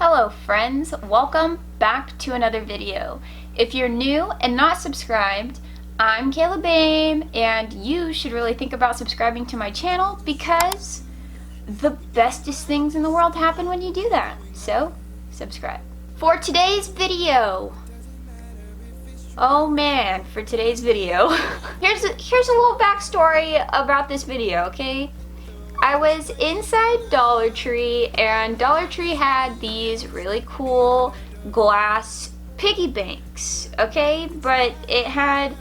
Hello friends, welcome back to another video. If you're new and not subscribed, I'm Kayla Bame, and you should really think about subscribing to my channel because the bestest things in the world happen when you do that. So, subscribe. For today's video, oh man, for today's video, here's a little backstory about this video, okay? I was inside Dollar Tree, and Dollar Tree had these really cool glass piggy banks, okay? But it had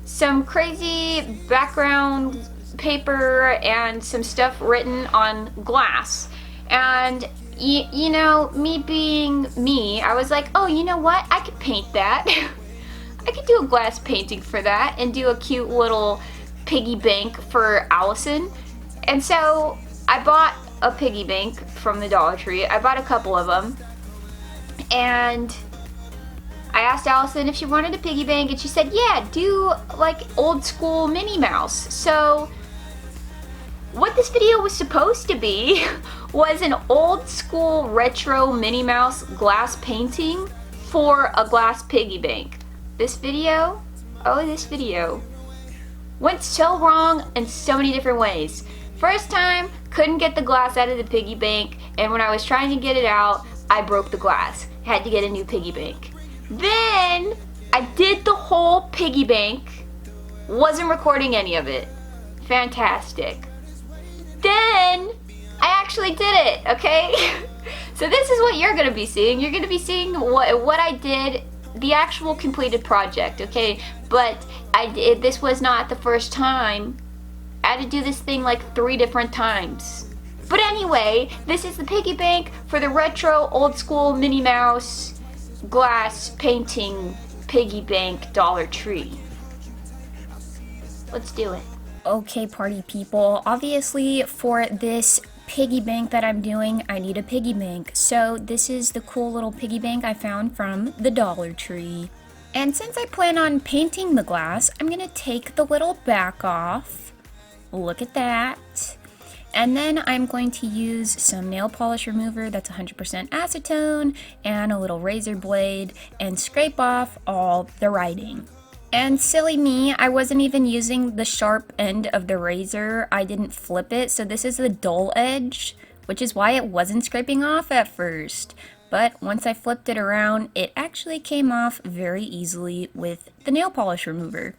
some crazy background paper and some stuff written on glass. And you know, me being me, I was like, oh, you know what? I could paint that. I could do a glass painting for that and do a cute little piggy bank for Allison. And so I bought a piggy bank from the Dollar Tree. I bought a couple of them, and I asked Allison if she wanted a piggy bank, and she said, yeah, do like old school Minnie Mouse. So what this video was supposed to be was an old school retro Minnie Mouse glass painting for a glass piggy bank. This video went so wrong in so many different ways. First time, couldn't get the glass out of the piggy bank, and when I was trying to get it out, I broke the glass. Had to get a new piggy bank. Then, I did the whole piggy bank, wasn't recording any of it. Fantastic. Then, I actually did it, okay? So this is what you're gonna be seeing. You're gonna be seeing what I did, the actual completed project, okay? But this was not the first time. I had to do this thing like 3 different times. But anyway, this is the piggy bank for the retro old school Minnie Mouse glass painting piggy bank Dollar Tree. Let's do it. Okay, party people, obviously for this piggy bank that I'm doing, I need a piggy bank. So this is the cool little piggy bank I found from the Dollar Tree. And since I plan on painting the glass, I'm gonna take the little back off. Look at that. And then I'm going to use some nail polish remover that's 100% acetone and a little razor blade and scrape off all the writing. And silly me, I wasn't even using the sharp end of the razor. I didn't flip it, so this is the dull edge, which is why it wasn't scraping off at first. But once I flipped it around, it actually came off very easily with the nail polish remover.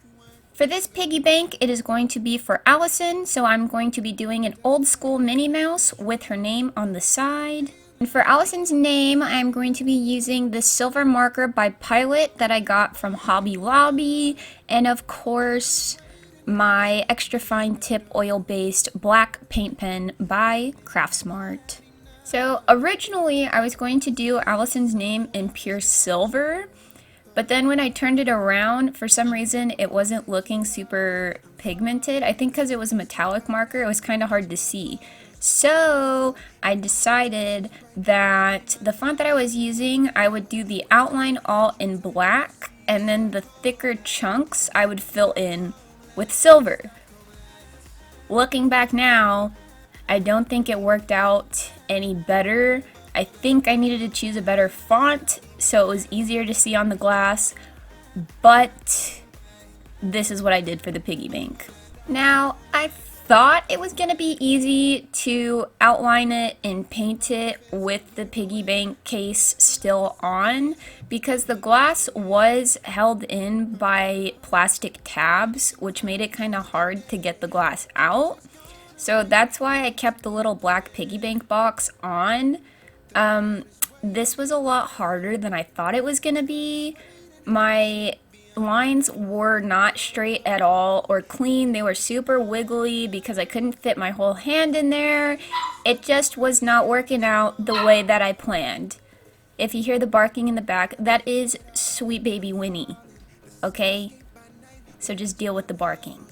For this piggy bank, it is going to be for Allison, so I'm going to be doing an old school Minnie Mouse with her name on the side. And for Allison's name, I'm going to be using this silver marker by Pilot that I got from Hobby Lobby, and of course, my extra fine tip oil-based black paint pen by Craftsmart. So originally, I was going to do Allison's name in pure silver, but then when I turned it around, for some reason, it wasn't looking super pigmented. I think because it was a metallic marker, it was kind of hard to see. So I decided that the font that I was using, I would do the outline all in black, and then the thicker chunks I would fill in with silver. Looking back now, I don't think it worked out any better. I think I needed to choose a better font so it was easier to see on the glass, but this is what I did for the piggy bank. Now, I thought it was gonna be easy to outline it and paint it with the piggy bank case still on because the glass was held in by plastic tabs, which made it kind of hard to get the glass out. So that's why I kept the little black piggy bank box on. This was a lot harder than I thought it was gonna be. My lines were not straight at all or clean. They were super wiggly because I couldn't fit my whole hand in there. It just was not working out the way that I planned. If you hear the barking in the back, that is sweet baby Winnie, okay? So just deal with the barking.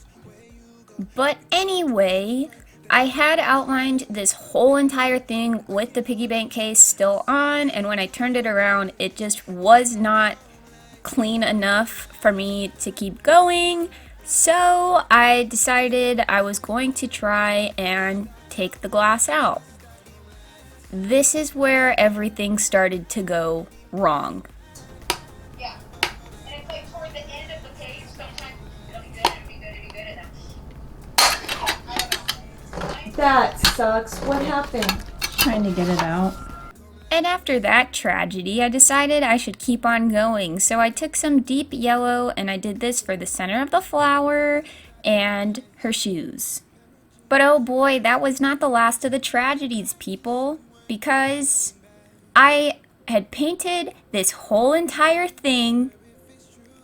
But anyway, I had outlined this whole entire thing with the piggy bank case still on, and when I turned it around, it just was not clean enough for me to keep going. So I decided I was going to try and take the glass out. this is where everything started to go wrong. Yeah. And it's like toward the end of the page, sometimes it'll be good, it'll be good, it'll be good, and then I don't know. That sucks. What happened? Trying to get it out. And after that tragedy, I decided I should keep on going. So I took some deep yellow and I did this for the center of the flower and her shoes. But oh boy, that was not the last of the tragedies, people, because I had painted this whole entire thing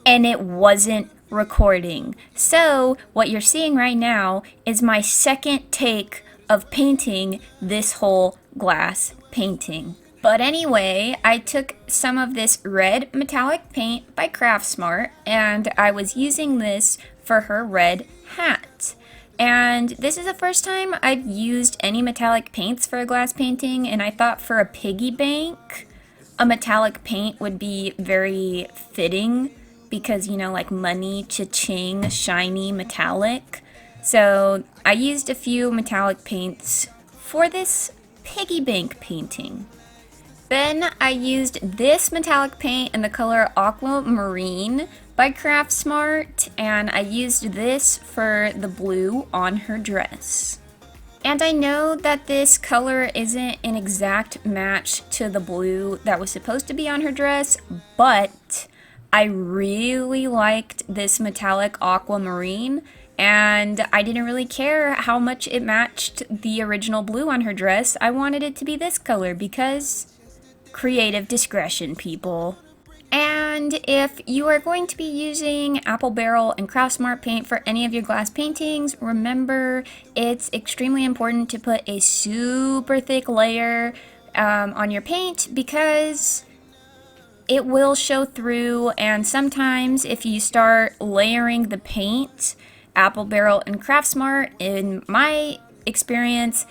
and it wasn't recording. So what you're seeing right now is my second take of painting this whole glass painting. But anyway, I took some of this red metallic paint by Craftsmart and I was using this for her red hat. And this is the first time I've used any metallic paints for a glass painting, and I thought for a piggy bank, a metallic paint would be very fitting because, you know, like money, cha-ching, shiny, metallic. So I used a few metallic paints for this piggy bank painting. Then I used this metallic paint in the color Aquamarine by Craftsmart, and I used this for the blue on her dress. And I know that this color isn't an exact match to the blue that was supposed to be on her dress, but I really liked this metallic aquamarine, and I didn't really care how much it matched the original blue on her dress. I wanted it to be this color because creative discretion, people. And if you are going to be using Apple Barrel and Craftsmart paint for any of your glass paintings, remember it's extremely important to put a super thick layer on your paint because it will show through, and sometimes if you start layering the paint, Apple Barrel and Craftsmart, in my experience,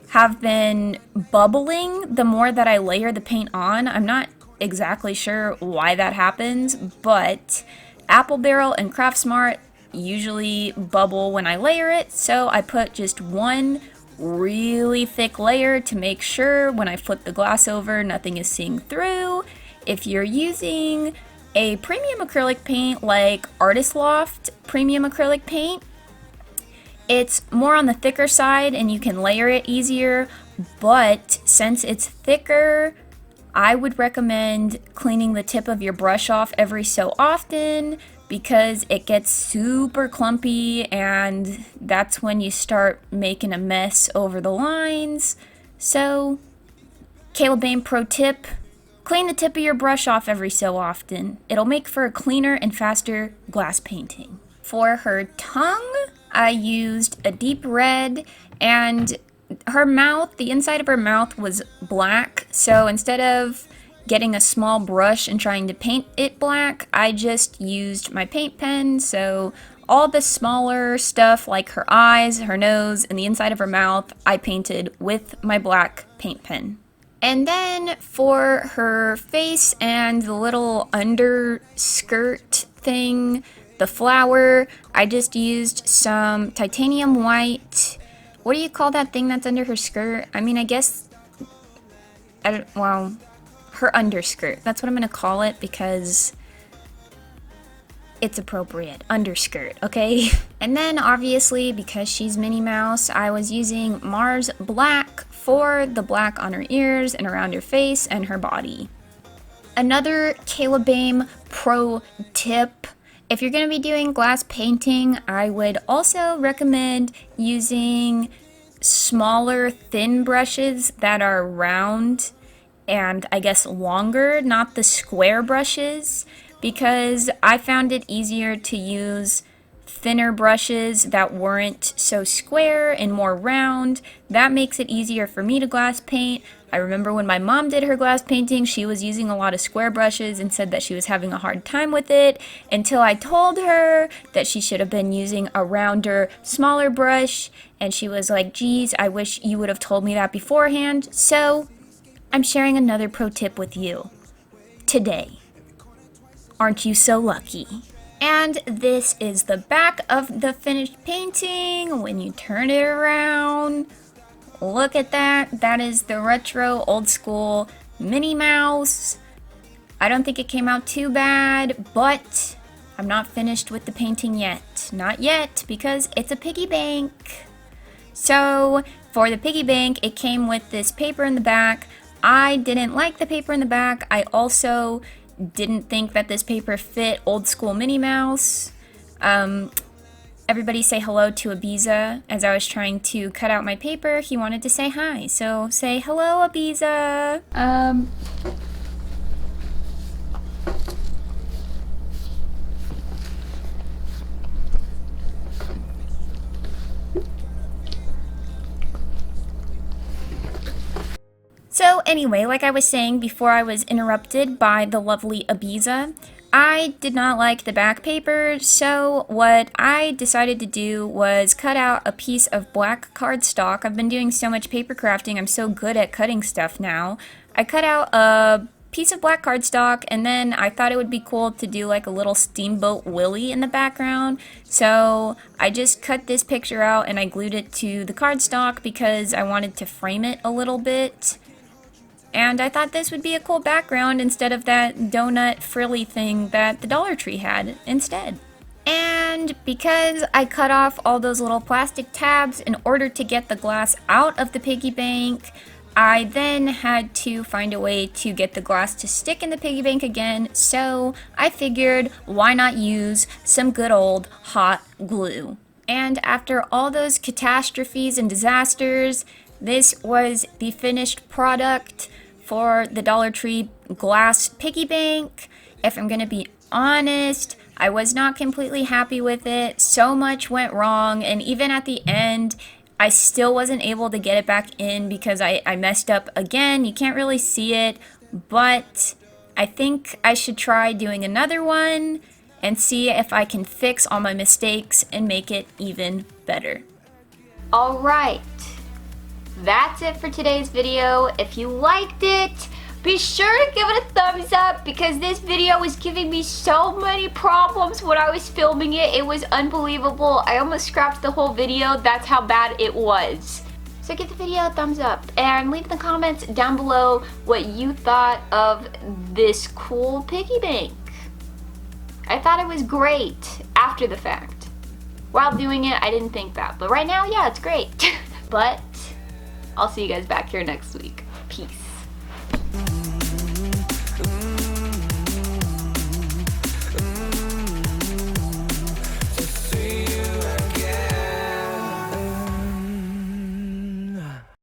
have been bubbling the more that I layer the paint on. I'm not exactly sure why that happens, but Apple Barrel and Craftsmart usually bubble when I layer it, so I put just one really thick layer to make sure when I flip the glass over nothing is seeing through. If you're using a premium acrylic paint like Artist Loft premium acrylic paint, it's more on the thicker side and you can layer it easier, but since it's thicker, I would recommend cleaning the tip of your brush off every so often because it gets super clumpy and that's when you start making a mess over the lines. So, Kayla Bame pro tip, clean the tip of your brush off every so often. It'll make for a cleaner and faster glass painting. For her tongue, I used a deep red, and her mouth, the inside of her mouth was black, so instead of getting a small brush and trying to paint it black, I just used my paint pen, so all the smaller stuff like her eyes, her nose, and the inside of her mouth, I painted with my black paint pen. And then for her face and the little underskirt thing, the flower, I just used some titanium white. What do you call that thing that's under her skirt? I mean, I guess, her underskirt. That's what I'm gonna call it because it's appropriate. Underskirt, okay? And then obviously, because she's Minnie Mouse, I was using Mars Black for the black on her ears and around her face and her body. Another Kayla Bame pro tip: if you're going to be doing glass painting, I would also recommend using smaller, thin brushes that are round and I guess longer, not the square brushes, because I found it easier to use thinner brushes that weren't so square and more round. That makes it easier for me to glass paint. I remember when my mom did her glass painting, she was using a lot of square brushes and said that she was having a hard time with it until I told her that she should have been using a rounder, smaller brush, and she was like, geez, I wish you would have told me that beforehand. So I'm sharing another pro tip with you today. Aren't you so lucky? And this is the back of the finished painting. When you turn it around, look at that. That is the retro old school Minnie Mouse. I don't think it came out too bad, but I'm not finished with the painting yet. Not yet, because it's a piggy bank. So, for the piggy bank, it came with this paper in the back. I didn't like the paper in the back. I also didn't think that this paper fit old school Minnie Mouse. Everybody say hello to Ibiza. As I was trying to cut out my paper, he wanted to say hi. So say hello, Ibiza. So anyway, like I was saying before I was interrupted by the lovely Ibiza, I did not like the back paper, so what I decided to do was cut out a piece of black cardstock. I've been doing so much paper crafting, I'm so good at cutting stuff now. I cut out a piece of black cardstock, and then I thought it would be cool to do like a little Steamboat Willie in the background. So I just cut this picture out and I glued it to the cardstock because I wanted to frame it a little bit. And I thought this would be a cool background instead of that donut frilly thing that the Dollar Tree had instead. And because I cut off all those little plastic tabs in order to get the glass out of the piggy bank, I then had to find a way to get the glass to stick in the piggy bank again, so I figured why not use some good old hot glue. And after all those catastrophes and disasters, this was the finished product for the Dollar Tree glass piggy bank. If I'm gonna be honest, I was not completely happy with it. So much went wrong, and even at the end, I still wasn't able to get it back in because I messed up again. You can't really see it, but I think I should try doing another one and see if I can fix all my mistakes and make it even better. Alright, that's it for today's video. If you liked it, be sure to give it a thumbs up because this video was giving me so many problems when I was filming it. It was unbelievable. I almost scrapped the whole video. That's how bad it was. So give the video a thumbs up and leave in the comments down below what you thought of this cool piggy bank. I thought it was great after the fact. While doing it, I didn't think that. But right now, yeah, it's great. But I'll see you guys back here next week. Peace.